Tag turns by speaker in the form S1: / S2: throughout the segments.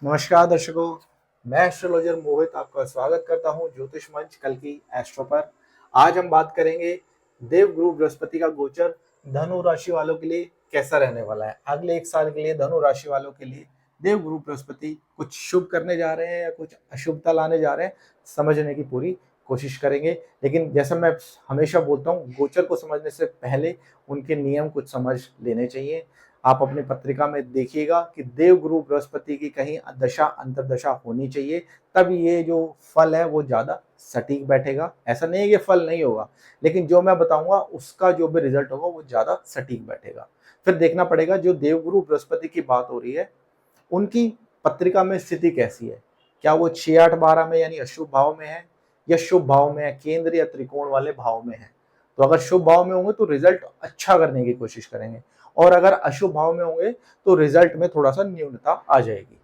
S1: नमस्कार दर्शकों, मैं एस्ट्रोलॉजर मोहित आपका स्वागत करता हूं ज्योतिष मंच कल की एस्ट्रो पर। आज हम बात करेंगे देवगुरु बृहस्पति का गोचर धनु राशि वालों के लिए कैसा रहने वाला है। अगले एक साल के लिए धनु राशि वालों के लिए देवगुरु बृहस्पति कुछ शुभ करने जा रहे हैं या कुछ अशुभता लाने जा रहे हैं, समझने की पूरी कोशिश करेंगे। लेकिन जैसा मैं हमेशा बोलता हूँ, गोचर को समझने से पहले उनके नियम कुछ समझ लेने चाहिए। आप अपनी पत्रिका में देखिएगा कि देवगुरु बृहस्पति की कहीं दशा अंतर्दशा होनी चाहिए, तब ये जो फल है वो ज्यादा सटीक बैठेगा। ऐसा नहीं है कि फल नहीं होगा, लेकिन जो मैं बताऊंगा उसका जो भी रिजल्ट होगा वो ज्यादा सटीक बैठेगा। फिर देखना पड़ेगा जो देवगुरु बृहस्पति की बात हो रही है उनकी पत्रिका में स्थिति कैसी है। क्या वो 6 8 12 में यानी अशुभ भाव में है या शुभ भाव में है, केंद्र या त्रिकोण वाले भाव में है। तो अगर शुभ भाव में होंगे तो रिजल्ट अच्छा करने की कोशिश करेंगे, और अगर अशुभ भाव में होंगे तो रिजल्ट में थोड़ा सा न्यूनता आ जाएगी।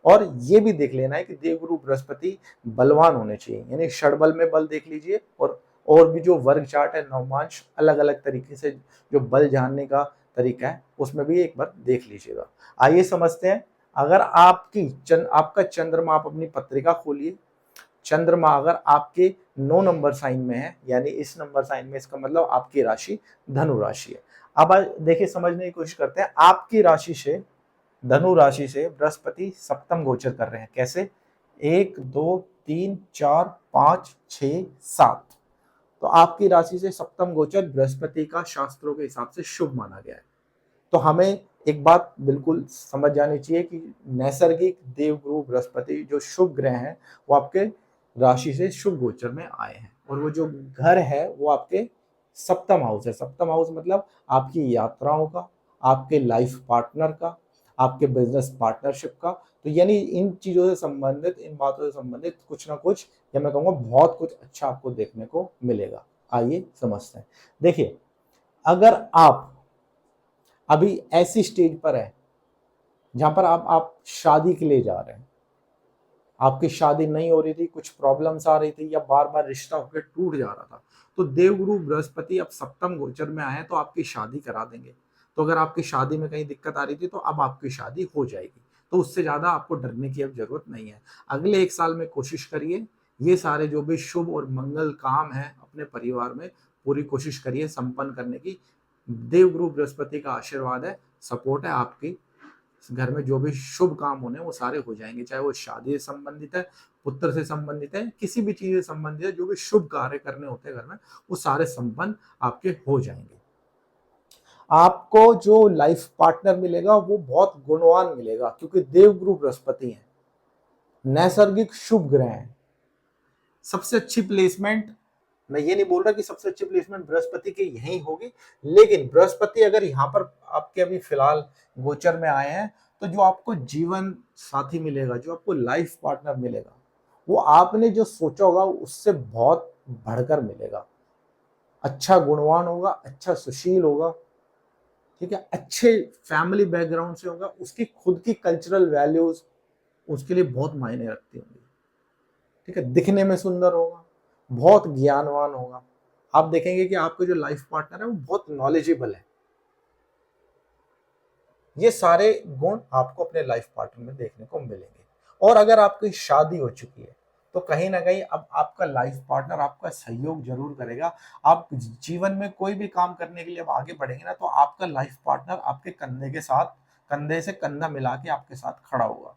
S1: और ये भी देख लेना है कि देवगुरु बृहस्पति बलवान होने चाहिए, यानी षडबल में बल देख लीजिए। और भी जो वर्ग चार्ट है नवमांश अलग अलग तरीके से जो बल जानने का तरीका है उसमें भी एक बार देख लीजिएगा। आइए समझते हैं। अगर आपका चंद्रमा, आप अपनी पत्रिका खोलिए, चंद्रमा अगर आपके 9 नंबर साइन में है यानी इस नंबर साइन में, इसका मतलब आपकी राशि धनु राशि है। अब देखिए, समझने की कोशिश करते हैं। आपकी राशि से, धनु राशि से बृहस्पति सप्तम गोचर कर रहे हैं। कैसे? 1 2 3 4 5 6 7। तो आपकी राशि से सप्तम गोचर बृहस्पति का शास्त्रों के हिसाब से शुभ माना गया है। तो हमें एक बात बिल्कुल समझ जानी चाहिए कि नैसर्गिक देवगुरु बृहस्पति जो शुभ ग्रह हैं वो आपके राशि से शुभ गोचर में आए हैं, और वो जो घर है वो आपके सप्तम हाउस है। सप्तम हाउस मतलब आपकी यात्राओं का, आपके लाइफ पार्टनर का, आपके बिजनेस पार्टनरशिप का। तो यानी इन चीजों से संबंधित, इन बातों से संबंधित कुछ ना कुछ, या मैं कहूँगा बहुत कुछ अच्छा आपको देखने को मिलेगा। आइए समझते हैं। देखिए, अगर आप अभी ऐसी स्टेज पर है जहां पर आप शादी के लिए जा रहे हैं, आपकी शादी नहीं हो रही थी, कुछ प्रॉब्लम्स आ रही थी या बार बार रिश्ता होकर टूट जा रहा था, तो देवगुरु बृहस्पति अब सप्तम गोचर में आए हैं तो आपकी शादी करा देंगे। तो अगर आपकी शादी में कहीं दिक्कत आ रही थी तो अब आपकी शादी हो जाएगी। तो उससे ज्यादा आपको डरने की अब जरूरत नहीं है। अगले एक साल में कोशिश करिए, ये सारे जो भी शुभ और मंगल काम है अपने परिवार में पूरी कोशिश करिए संपन्न करने की। देवगुरु बृहस्पति का आशीर्वाद है, सपोर्ट है आपकी। घर में जो भी शुभ काम होने वो सारे हो जाएंगे, चाहे वो शादी से संबंधित है, पुत्र से संबंधित है, किसी भी चीज से संबंधित है। जो भी शुभ कार्य करने होते हैं घर में वो सारे संपन्न आपके हो जाएंगे। आपको जो लाइफ पार्टनर मिलेगा वो बहुत गुणवान मिलेगा, क्योंकि देवगुरु बृहस्पति है, नैसर्गिक शुभ ग्रह है। सबसे अच्छी प्लेसमेंट, मैं ये नहीं बोल रहा कि सबसे अच्छी प्लेसमेंट बृहस्पति की यही होगी, लेकिन बृहस्पति अगर यहाँ पर आपके अभी फिलहाल गोचर में आए हैं तो जो आपको जीवन साथी मिलेगा, जो आपको लाइफ पार्टनर मिलेगा, वो आपने जो सोचा होगा उससे बहुत बढ़कर मिलेगा। अच्छा गुणवान होगा, अच्छा सुशील होगा, ठीक है, अच्छे फैमिली बैकग्राउंड से होगा, उसकी खुद की कल्चरल वैल्यूज उसके लिए बहुत मायने रखती होंगी। ठीक है, दिखने में सुंदर होगा, बहुत ज्ञानवान होगा। आप देखेंगे कि आपके जो लाइफ पार्टनर है वो बहुत नॉलेजेबल है। ये सारे गुण आपको अपने लाइफ पार्टनर में देखने को मिलेंगे। और अगर आपकी शादी हो चुकी है तो कहीं ना कहीं अब आपका लाइफ पार्टनर आपका सहयोग जरूर करेगा। आप जीवन में कोई भी काम करने के लिए अब आगे बढ़ेंगे ना, तो आपका लाइफ पार्टनर आपके कंधे के साथ, कंधे से कंधा मिला के आपके साथ खड़ा होगा।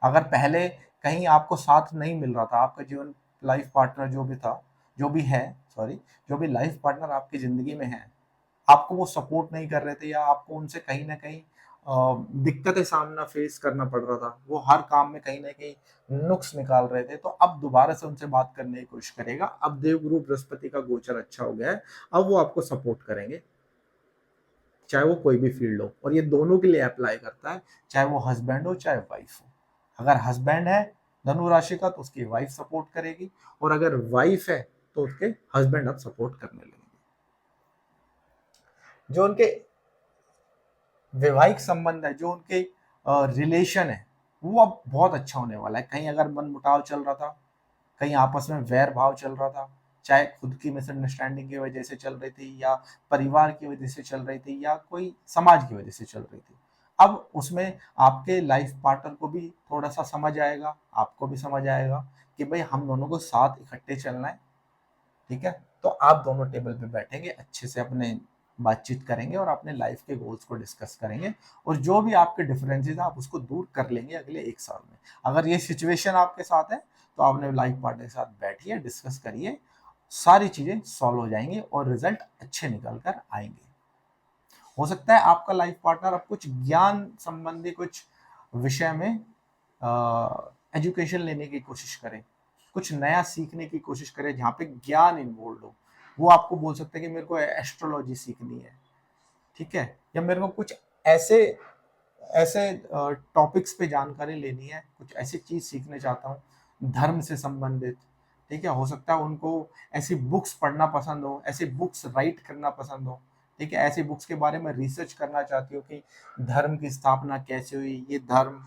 S1: अगर पहले कहीं आपको साथ नहीं मिल रहा था, आपका जीवन लाइफ पार्टनर जो भी था, जो भी है, सॉरी, जो भी लाइफ पार्टनर आपकी जिंदगी में है, आपको वो सपोर्ट नहीं कर रहे थे या आपको उनसे कहीं ना कहीं दिक्कतें सामना फेस करना पड़ रहा था, वो हर काम में कहीं ना कहीं नुक्स निकाल रहे थे, तो अब दोबारा से उनसे बात करने की कोशिश करेगा। अब देवगुरु बृहस्पति का गोचर अच्छा हो गया है, अब वो आपको सपोर्ट करेंगे, चाहे वो कोई भी फील्ड हो। और ये दोनों के लिए अप्लाई करता है, चाहे वो हस्बैंड हो चाहे वाइफ हो। अगर हस्बैंड है धनु राशि का तो उसकी वाइफ सपोर्ट करेगी, और अगर वाइफ है तो उसके हस्बैंड अब सपोर्ट करने लगेंगे। जो उनके वैवाहिक संबंध है, जो उनके रिलेशन है, वो अब बहुत अच्छा होने वाला है। कहीं अगर मन मुटाव चल रहा था, कहीं आपस में वैर भाव चल रहा था, चाहे खुद की मिसअंडरस्टैंडिंग की वजह से चल रही थी या परिवार की वजह से चल रही थी या कोई समाज की वजह से चल रही थी, अब उसमें आपके लाइफ पार्टनर को भी थोड़ा सा समझ आएगा, आपको भी समझ आएगा कि भाई हम दोनों को साथ इकट्ठे चलना है, ठीक है। तो आप दोनों टेबल पे बैठेंगे, अच्छे से अपने बातचीत करेंगे और अपने लाइफ के गोल्स को डिस्कस करेंगे, और जो भी आपके डिफरेंसेस है आप उसको दूर कर लेंगे अगले 1 साल में। अगर ये सिचुएशन आपके साथ है तो आपने लाइफ पार्टनर के साथ बैठिए, डिस्कस करिए, सारी चीजें सॉल्व हो जाएंगी और रिजल्ट अच्छे निकल कर आएंगे। हो सकता है आपका लाइफ पार्टनर अब कुछ ज्ञान संबंधी कुछ विषय में एजुकेशन लेने की कोशिश करे, कुछ नया सीखने की कोशिश करे जहाँ पे ज्ञान इन्वॉल्व हो। वो आपको बोल सकते हैं कि मेरे को एस्ट्रोलॉजी सीखनी है, ठीक है, या मेरे को कुछ ऐसे ऐसे टॉपिक्स पे जानकारी लेनी है, कुछ ऐसी चीज सीखने चाहता हूँ धर्म से संबंधित, ठीक है। हो सकता है उनको ऐसी बुक्स पढ़ना पसंद हो, ऐसी बुक्स राइट करना पसंद हो, ठीक है, ऐसी बुक्स के बारे में रिसर्च करना चाहती हो कि धर्म की स्थापना कैसे हुई, ये धर्म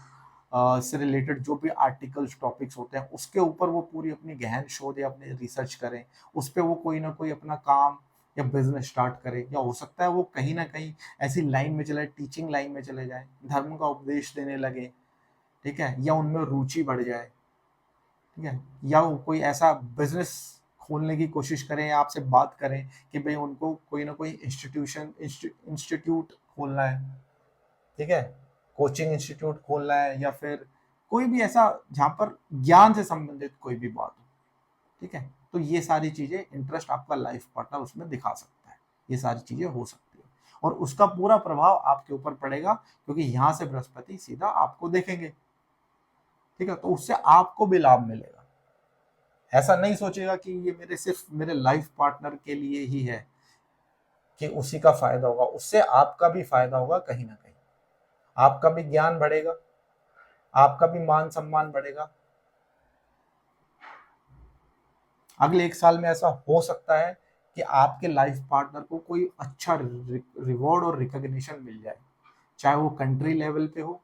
S1: से रिलेटेड जो भी आर्टिकल्स टॉपिक्स होते हैं उसके ऊपर वो पूरी अपनी गहन शोध या अपनी रिसर्च करें, उस पर वो कोई ना कोई अपना काम या बिजनेस स्टार्ट करे, या हो सकता है वो कहीं ना कहीं ऐसी लाइन में चले, टीचिंग लाइन में चले जाए, धर्म का उपदेश देने लगे, ठीक है, या उनमें रुचि बढ़ जाए, ठीक है, या वो कोई ऐसा बिजनेस खोलने की कोशिश करें या आपसे बात करें कि भाई उनको कोई ना कोई इंस्टीट्यूट खोलना है, ठीक है, कोचिंग इंस्टीट्यूट खोलना है, या फिर कोई भी ऐसा जहाँ पर ज्ञान से संबंधित कोई भी बात हो, ठीक है। तो ये सारी चीजें इंटरेस्ट आपका लाइफ पार्टनर उसमें दिखा सकता है, ये सारी चीजें हो सकती है, और उसका पूरा प्रभाव आपके ऊपर पड़ेगा क्योंकि यहाँ से बृहस्पति सीधा आपको देखेंगे, ठीक है, तो उससे आपको भी लाभ मिलेगा। ऐसा नहीं सोचेगा कि ये मेरे सिर्फ मेरे लाइफ पार्टनर के लिए ही है कि उसी का फायदा होगा, उससे आपका भी फायदा होगा, कहीं ना कहीं आपका भी ज्ञान बढ़ेगा, आपका भी मान सम्मान बढ़ेगा। अगले 1 साल में ऐसा हो सकता है कि आपके लाइफ पार्टनर को कोई अच्छा रिवॉर्ड और रिकॉग्निशन मिल जाए, चाहे वो कंट्री लेवल पे हो,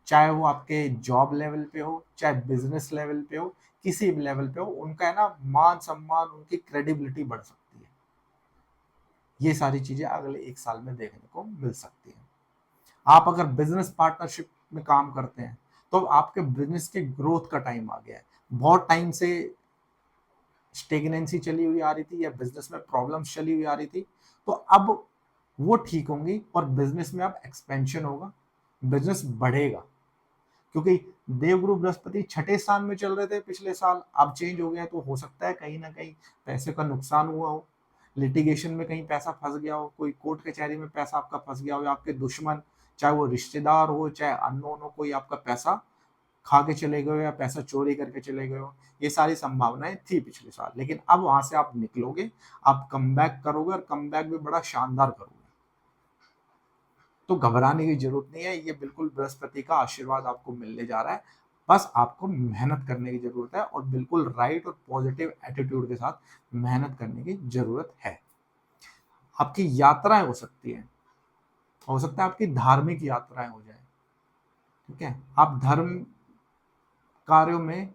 S1: चाहे वो आपके जॉब लेवल पे हो, चाहे बिजनेस लेवल पे हो, किसी भी लेवल पे हो, उनका है ना मान सम्मान, उनकी क्रेडिबिलिटी बढ़ सकती है। ये सारी चीजें अगले 1 साल में देखने को मिल सकती है। आप अगर बिजनेस पार्टनरशिप में काम करते हैं तो आपके बिजनेस के ग्रोथ का टाइम आ गया है। बहुत टाइम से स्टेगनेंसी चली हुई आ रही थी या बिजनेस में प्रॉब्लम्स चली हुई आ रही थी, तो अब वो ठीक होंगी और बिजनेस में अब एक्सपेंशन होगा, बिजनेस बढ़ेगा, क्योंकि देवगुरु बृहस्पति छठे स्थान में चल रहे थे पिछले साल, अब चेंज हो गया, तो हो सकता है कहीं ना कहीं पैसे का नुकसान हुआ हो, लिटिगेशन में कहीं पैसा फंस गया हो, कोई कोर्ट कचहरी में पैसा आपका फंस गया हो, या आपके दुश्मन, चाहे वो रिश्तेदार हो चाहे अननोन हो, कोई आपका पैसा खा के चले गए हो या पैसा चोरी करके चले गए हो। ये सारी संभावनाएं थी पिछले साल, लेकिन अब वहां से आप निकलोगे, आप कम बैक करोगे और कम बैक भी बड़ा शानदार करोगे। तो घबराने की जरूरत नहीं है, ये बिल्कुल बृहस्पति का आशीर्वाद आपको मिलने जा रहा है। बस आपको मेहनत करने की जरूरत है और बिल्कुल राइट और पॉजिटिव एटीट्यूड के साथ मेहनत करने की जरूरत है। आपकी यात्राएं हो सकती हैं, हो सकता है आपकी धार्मिक यात्राएं हो जाए, ठीक है, आप धर्म कार्यों में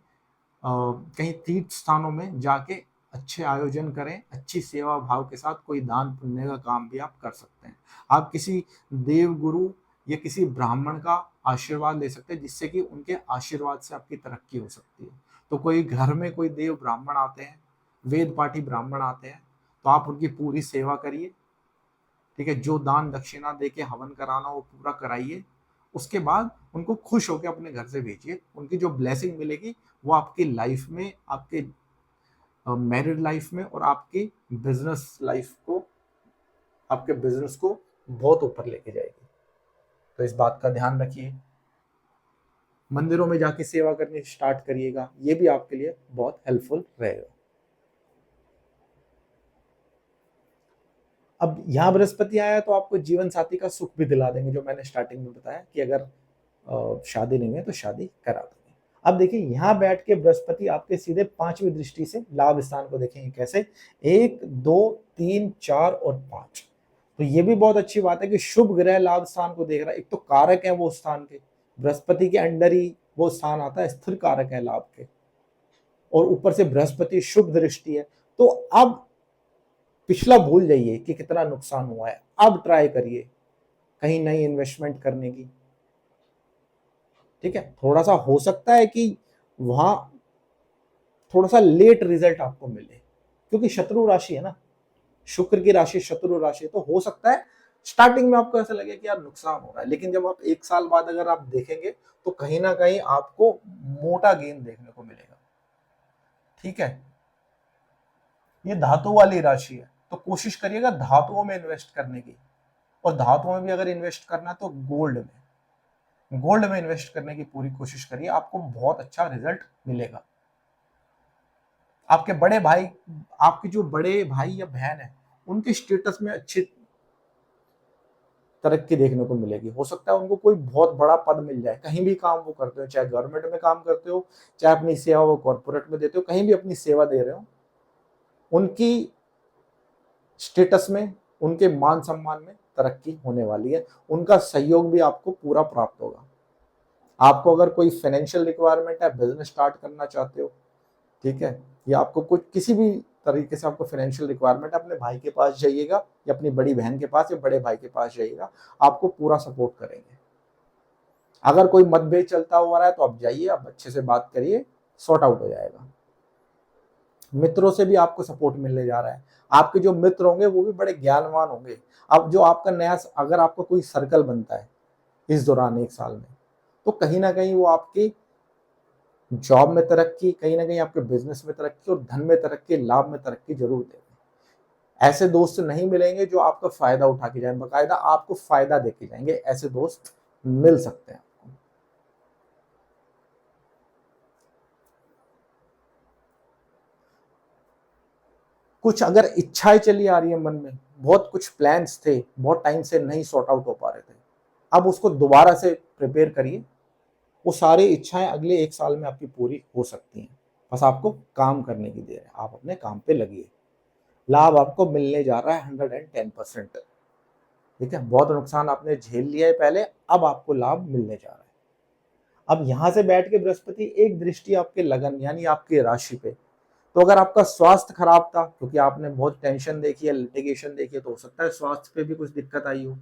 S1: कहीं तीर्थ स्थानों में जाके अच्छे आयोजन करें, अच्छी सेवा भाव के साथ कोई दान पुण्य का काम भी आप कर सकते हैं। आप किसी देव गुरु या किसी ब्राह्मण का आशीर्वाद ले सकते हैं, जिससे कि उनके आशीर्वाद से आपकी तरक्की हो सकती है। तो कोई घर में कोई देव ब्राह्मण आते हैं, वेद पाठी ब्राह्मण आते हैं, तो आप उनकी पूरी सेवा करिए, ठीक है, जो दान दक्षिणा दे के हवन कराना वो पूरा कराइए, उसके बाद उनको खुश होकर अपने घर से भेजिए। उनकी जो ब्लेसिंग मिलेगी वो आपकी लाइफ में, आपके मैरिड लाइफ में और आपकी बिजनेस लाइफ को, आपके बिजनेस को बहुत ऊपर लेके जाएगी। तो इस बात का ध्यान रखिए। मंदिरों में जाके सेवा करनी स्टार्ट करिएगा, ये भी आपके लिए बहुत हेल्पफुल रहेगा। अब यहाँ बृहस्पति आया तो आपको जीवन साथी का सुख भी दिला देंगे, जो मैंने स्टार्टिंग में बताया कि अगर शादी नहीं है तो शादी करा देंगे। अब देखिए यहाँ बैठ के बृहस्पति आपके सीधे 5वीं दृष्टि से लाभ स्थान को देखेंगे कैसे, 1 2 3 4 और 5। तो ये भी बहुत अच्छी बात है कि शुभ ग्रह लाभ स्थान को देख रहा है, एक तो कारक है वो स्थान के, बृहस्पति के अंडर ही वो स्थान आता है, स्थिर कारक है लाभ के, और ऊपर से बृहस्पति शुभ दृष्टि है। तो अब पिछला भूल जाइए कि कितना नुकसान हुआ है, अब ट्राई करिए कहीं नई इन्वेस्टमेंट करने की। ठीक है, थोड़ा सा हो सकता है कि वहां थोड़ा सा लेट रिजल्ट आपको मिले, क्योंकि शत्रु राशि है ना, शुक्र की राशि शत्रु राशि, तो हो सकता है स्टार्टिंग में आपको ऐसा लगे कि यार नुकसान हो रहा है, लेकिन जब आप 1 साल बाद अगर आप देखेंगे तो कहीं ना कहीं आपको मोटा गेन देखने को मिलेगा। ठीक है, ये धातु वाली राशि है, तो कोशिश करिएगा धातुओं में इन्वेस्ट करने की, और धातुओं में भी अगर इन्वेस्ट करना तो गोल्ड में इन्वेस्ट करने की पूरी कोशिश करिए, आपको बहुत अच्छा रिजल्ट मिलेगा। आपके बड़े भाई, आपके जो बड़े भाई या बहन है, उनके स्टेटस में अच्छी तरक्की देखने को मिलेगी। हो सकता है उनको कोई बहुत बड़ा पद मिल जाए, कहीं भी काम वो करते हो, चाहे गवर्नमेंट में काम करते हो, चाहे अपनी सेवा वो कॉर्पोरेट में देते हो, कहीं भी अपनी सेवा दे रहे हो, उनकी स्टेटस में, उनके मान सम्मान में तरक्की होने वाली है। उनका सहयोग भी आपको पूरा प्राप्त होगा। आपको अगर कोई फाइनेंशियल रिक्वायरमेंट है, बिजनेस स्टार्ट करना चाहते हो, ठीक है, या आपको कुछ किसी भी तरीके से आपको फाइनेंशियल रिक्वायरमेंट है, अपने भाई के पास जाइएगा या अपनी बड़ी बहन के पास या बड़े भाई के पास जाइएगा, आपको पूरा सपोर्ट करेंगे। अगर कोई मतभेद चलता हुआ रहा है तो आप जाइए, आप अच्छे से बात करिए, सॉर्ट आउट हो जाएगा। मित्रों से भी आपको सपोर्ट मिलने जा रहा है। आपके जो मित्र होंगे वो भी बड़े ज्ञानवान होंगे। अब जो आपका नया, अगर आपका कोई सर्कल बनता है इस दौरान 1 साल में, तो कहीं ना कहीं वो आपकी जॉब में तरक्की, कहीं ना कहीं आपके बिजनेस में तरक्की और धन में तरक्की, लाभ में तरक्की जरूर देंगे। ऐसे दोस्त नहीं मिलेंगे जो आपका फायदा उठा के जाए, बकायदा आपको फायदा देके जाएंगे, ऐसे दोस्त मिल सकते हैं। कुछ अगर इच्छाएं चली आ रही है मन में, बहुत कुछ प्लान्स थे, बहुत टाइम से नहीं सॉर्ट आउट हो पा रहे थे, अब उसको दोबारा से प्रिपेयर करिए। वो सारी इच्छाएं अगले 1 साल में आपकी पूरी हो सकती हैं। बस आपको काम करने की देर है, आप अपने काम पे लगिए। लाभ आपको मिलने जा रहा है 110%। ठीक है, बहुत नुकसान आपने झेल लिया है पहले, अब आपको लाभ मिलने जा रहा है। अब यहां से बैठ के बृहस्पति एक दृष्टि आपके लगन यानी आपकी राशि पे, तो अगर आपका स्वास्थ्य खराब था, क्योंकि आपने बहुत टेंशन देखी है, लिटिगेशन देखी है, तो हो सकता है स्वास्थ्य पे भी कुछ दिक्कत आई हो।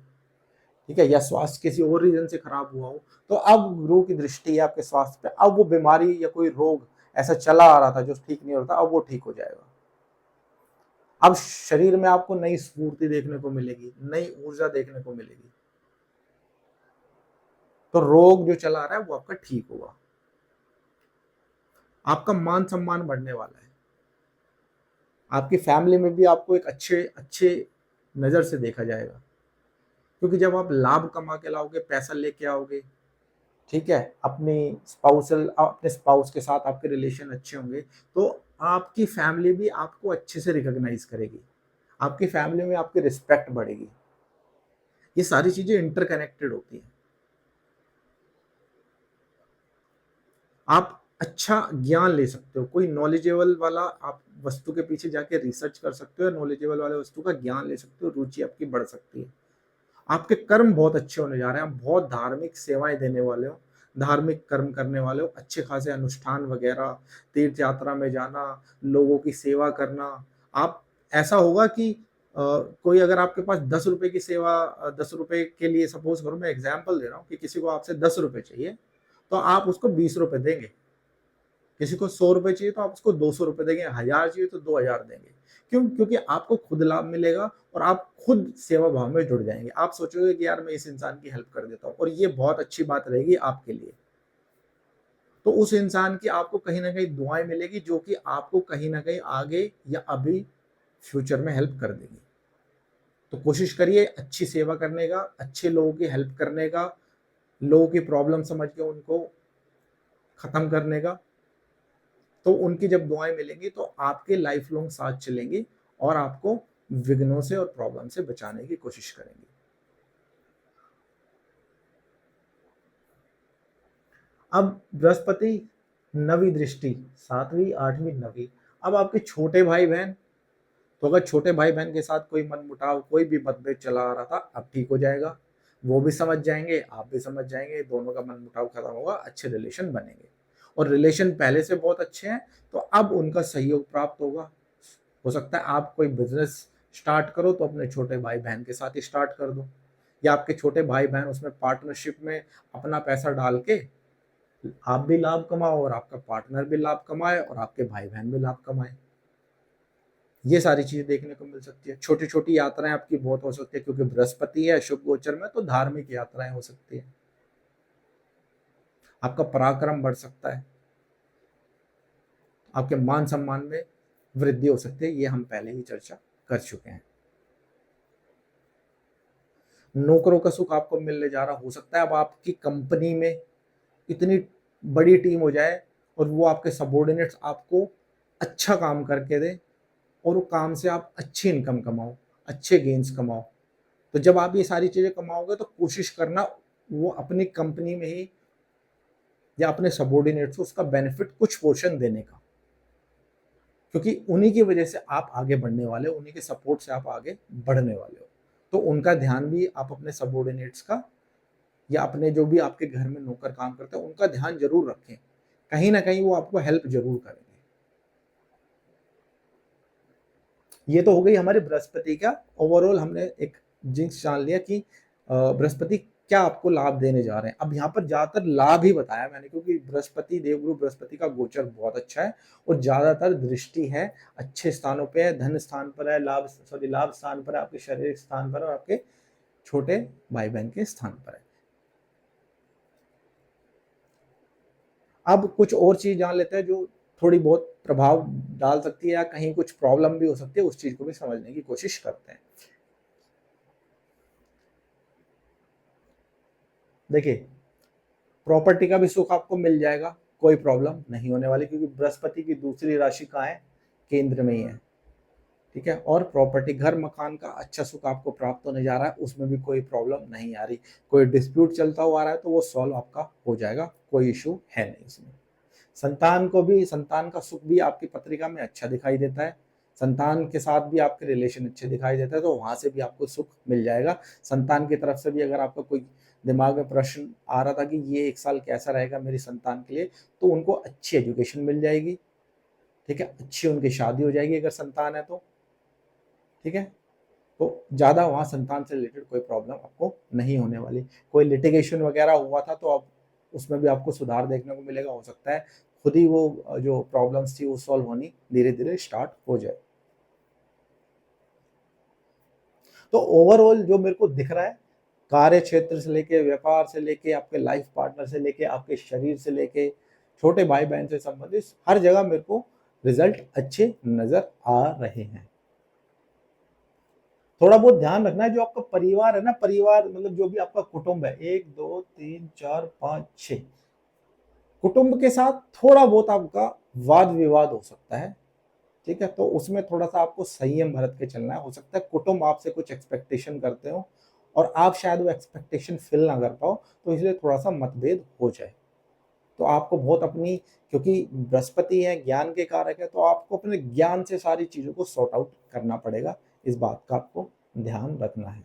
S1: ठीक है, या स्वास्थ्य किसी और रीजन से खराब हुआ हो, तो अब गुरु की दृष्टि है आपके स्वास्थ्य पे, अब वो बीमारी या कोई रोग ऐसा चला आ रहा था जो ठीक नहीं होता, अब वो ठीक हो जाएगा। अब शरीर में आपको नई स्फूर्ति देखने को मिलेगी, नई ऊर्जा देखने को मिलेगी, तो रोग जो चला आ रहा है वो आपका ठीक होगा। आपका मान सम्मान बढ़ने वाला है। आपकी फैमिली में भी आपको एक अच्छे अच्छे नजर से देखा जाएगा, क्योंकि जब आप लाभ कमा के लाओगे, पैसा लेके आओगे, ठीक है, अपने स्पाउस के साथ आपके रिलेशन अच्छे होंगे, तो आपकी फैमिली भी आपको अच्छे से रिकॉग्नाइज करेगी, आपकी फैमिली में आपकी रिस्पेक्ट बढ़ेगी। ये सारी चीजें इंटरकनेक्टेड होती हैं। आप अच्छा ज्ञान ले सकते हो, कोई नॉलेजेबल वाला आप वस्तु के पीछे जाके रिसर्च कर सकते हो, नॉलेजेबल वाले वस्तु का ज्ञान ले सकते हो, रुचि आपकी बढ़ सकती है। आपके कर्म बहुत अच्छे होने जा रहे हैं, आप बहुत धार्मिक सेवाएं देने वाले हो, धार्मिक कर्म करने वाले हो, अच्छे खासे अनुष्ठान वगैरह, तीर्थ यात्रा में जाना, लोगों की सेवा करना। आप, ऐसा होगा कि कोई अगर आपके पास 10 रुपए की सेवा, 10 रुपए के लिए, सपोज करो, मैं एग्जाम्पल दे रहा हूँ कि किसी को आपसे 10 रुपए चाहिए, तो आप उसको 20 रुपए देंगे। किसी को 100 रुपए चाहिए तो आप उसको 200 रुपए देंगे, 1000 चाहिए तो 2000 देंगे। क्यों? क्योंकि आपको खुद लाभ मिलेगा और आप खुद सेवा भाव में जुड़ जाएंगे। आप सोचोगे कि यार मैं इस इंसान की हेल्प कर देता हूँ, और ये बहुत अच्छी बात रहेगी आपके लिए। तो उस इंसान की आपको कहीं ना कहीं दुआएं मिलेगी, जो कि आपको कहीं ना कहीं आगे या अभी फ्यूचर में हेल्प कर देगी। तो कोशिश करिए अच्छी सेवा करने का, अच्छे लोगों की हेल्प करने का, लोगों की प्रॉब्लम समझ के उनको खत्म करने का। तो उनकी जब दुआएं मिलेंगी तो आपके लाइफ लॉन्ग साथ चलेंगी और आपको विघ्नों से और प्रॉब्लम से बचाने की कोशिश करेंगी। अब बृहस्पति नवी दृष्टि, 7वीं 8वीं 9वीं, अब आपके छोटे भाई बहन, तो अगर छोटे भाई बहन के साथ कोई मनमुटाव, कोई भी मतभेद चला आ रहा था, अब ठीक हो जाएगा। वो भी समझ जाएंगे, आप भी समझ जाएंगे, दोनों का मनमुटाव खत्म होगा, अच्छे रिलेशन बनेंगे। और रिलेशन पहले से बहुत अच्छे हैं, तो अब उनका सहयोग प्राप्त होगा। हो सकता है आप कोई बिजनेस स्टार्ट करो तो अपने छोटे भाई बहन के साथ ही स्टार्ट कर दो, या आपके छोटे भाई बहन उसमें पार्टनरशिप में अपना पैसा डाल के आप भी लाभ कमाओ और आपका पार्टनर भी लाभ कमाए और आपके भाई बहन भी लाभ कमाए। ये सारी चीजें देखने को मिल सकती है। छोटी छोटी यात्राएं आपकी बहुत हो सकती है, क्योंकि बृहस्पति है शुभ गोचर में, तो धार्मिक यात्राएं हो सकती है। आपका पराक्रम बढ़ सकता है, आपके मान सम्मान में वृद्धि हो सकती है, ये हम पहले ही चर्चा कर चुके हैं। नौकरों का सुख आपको मिलने जा रहा हो सकता है। अब आपकी कंपनी में इतनी बड़ी टीम हो जाए और वो आपके सबॉर्डिनेट्स आपको अच्छा काम करके दे और वो काम से आप अच्छी इनकम कमाओ, अच्छे गेन्स कमाओ। तो जब आप ये सारी चीजें कमाओगे तो कोशिश करना वो अपनी कंपनी में ही या अपने सबॉर्डिनेट्स को उसका बेनिफिट कुछ पोर्शन देने का, क्योंकि उन्हीं की वजह से आप आगे बढ़ने वाले हो, उन्हीं के सपोर्ट से आप आगे बढ़ने वाले हो। तो उनका ध्यान भी आप अपने सबॉर्डिनेट्स का या अपने जो भी आपके घर में नौकर काम करते हैं उनका ध्यान जरूर रखें। कहीं ना कहीं वो आपको हेल्प जरूर करेंगे। ये तो हो गई हमारे बृहस्पति का ओवरऑल, हमने एक जिंक्स जान लिया कि बृहस्पति क्या आपको लाभ देने जा रहे हैं। अब यहाँ पर ज्यादातर लाभ ही बताया मैंने, क्योंकि बृहस्पति देवगुरु बृहस्पति का गोचर बहुत अच्छा है और ज्यादातर दृष्टि है अच्छे स्थानों पे है, धन स्थान पर है, लाभ स्थान पर है, आपके शारीरिक स्थान पर और आपके छोटे भाई बहन के स्थान पर है। अब कुछ और चीज जान लेते हैं जो थोड़ी बहुत प्रभाव डाल सकती है या कहीं कुछ प्रॉब्लम भी हो सकती है, उस चीज को भी समझने की कोशिश करते हैं। देखिए, प्रॉपर्टी का भी सुख आपको मिल जाएगा, कोई प्रॉब्लम नहीं होने वाली, क्योंकि बृहस्पति की दूसरी राशि कहाँ है, केंद्र में ही है। ठीक है, और प्रॉपर्टी घर मकान का अच्छा सुख आपको प्राप्त होने जा रहा है, उसमें भी कोई प्रॉब्लम नहीं आ रही। कोई डिस्प्यूट चलता हुआ आ रहा है तो वो सॉल्व आपका हो जाएगा, कोई इशू है नहीं इसमें। संतान को भी, संतान का सुख भी आपकी पत्रिका में अच्छा दिखाई देता है, संतान के साथ भी आपके रिलेशन अच्छे दिखाई देता है, तो वहां से भी आपको सुख मिल जाएगा। संतान की तरफ से भी अगर आपका कोई दिमाग में प्रश्न आ रहा था कि ये एक साल कैसा रहेगा मेरी संतान के लिए, तो उनको अच्छी एजुकेशन मिल जाएगी। ठीक है, अच्छी उनकी शादी हो जाएगी अगर संतान है तो। ठीक है, तो ज्यादा वहां संतान से रिलेटेड कोई प्रॉब्लम आपको नहीं होने वाली। कोई लिटिगेशन वगैरह हुआ था तो अब उसमें भी आपको सुधार देखने को मिलेगा। हो सकता है खुद ही वो जो प्रॉब्लम्स थी वो सॉल्व होनी धीरे धीरे स्टार्ट हो जाए। तो ओवरऑल जो मेरे को दिख रहा है, कार्य क्षेत्र से लेके, व्यापार से लेके, आपके लाइफ पार्टनर से लेके, आपके शरीर से लेके, छोटे भाई बहन से संबंधित हर जगह मेरे को रिजल्ट अच्छे नजर आ रहे हैं। थोड़ा बहुत ध्यान रखना है, जो आपका परिवार है ना, परिवार मतलब जो भी आपका कुटुंब है, 1 2 3 4 5 6 कुटुंब के साथ थोड़ा बहुत आपका वाद विवाद हो सकता है। ठीक है, तो उसमें थोड़ा सा आपको संयम बरत के चलना है। हो सकता है कुटुंब आपसे कुछ एक्सपेक्टेशन करते हो और आप शायद वो एक्सपेक्टेशन फिल ना कर पाओ, तो इसलिए थोड़ा सा मतभेद हो जाए। तो आपको बहुत अपनी, क्योंकि बृहस्पति है ज्ञान के कारक है, तो आपको अपने ज्ञान से सारी चीजों को सॉर्ट आउट करना पड़ेगा। इस बात का आपको ध्यान रखना है।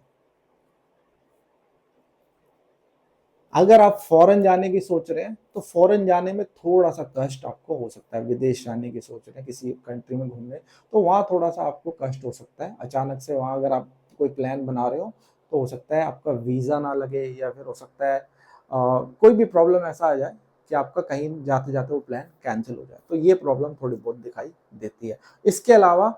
S1: अगर आप फॉरेन जाने की सोच रहे हैं तो फॉरेन जाने में थोड़ा सा कष्ट आपको हो सकता है। विदेश जाने की सोच रहे हैं, किसी कंट्री में घूमने, तो वहाँ थोड़ा सा आपको कष्ट हो सकता है। अचानक से वहाँ अगर आप कोई प्लान बना रहे हो तो हो सकता है आपका वीज़ा ना लगे, या फिर हो सकता है कोई भी प्रॉब्लम ऐसा आ जाए कि आपका कहीं जाते जाते वो प्लान कैंसिल हो जाए। तो ये प्रॉब्लम थोड़ी बहुत दिखाई देती है। इसके अलावा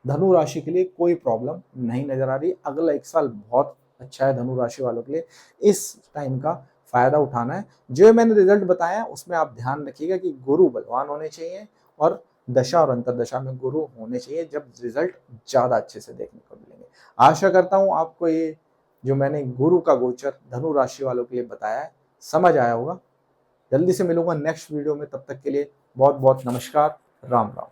S1: धनु राशि के लिए कोई प्रॉब्लम नहीं नजर आ रही। अगला एक साल बहुत अच्छा है धनु राशि वालों के लिए, इस टाइम का फायदा उठाना है। जो मैंने रिजल्ट बताया उसमें आप ध्यान रखिएगा कि गुरु बलवान होने चाहिए और दशा और अंतरदशा में गुरु होने चाहिए, जब रिजल्ट ज्यादा अच्छे से देखने को मिलेंगे। आशा करता हूं आपको ये जो मैंने गुरु का गोचर धनु राशि वालों के लिए बताया है समझ आया होगा। जल्दी से मिलूंगा नेक्स्ट वीडियो में, तब तक के लिए बहुत बहुत नमस्कार, राम राम।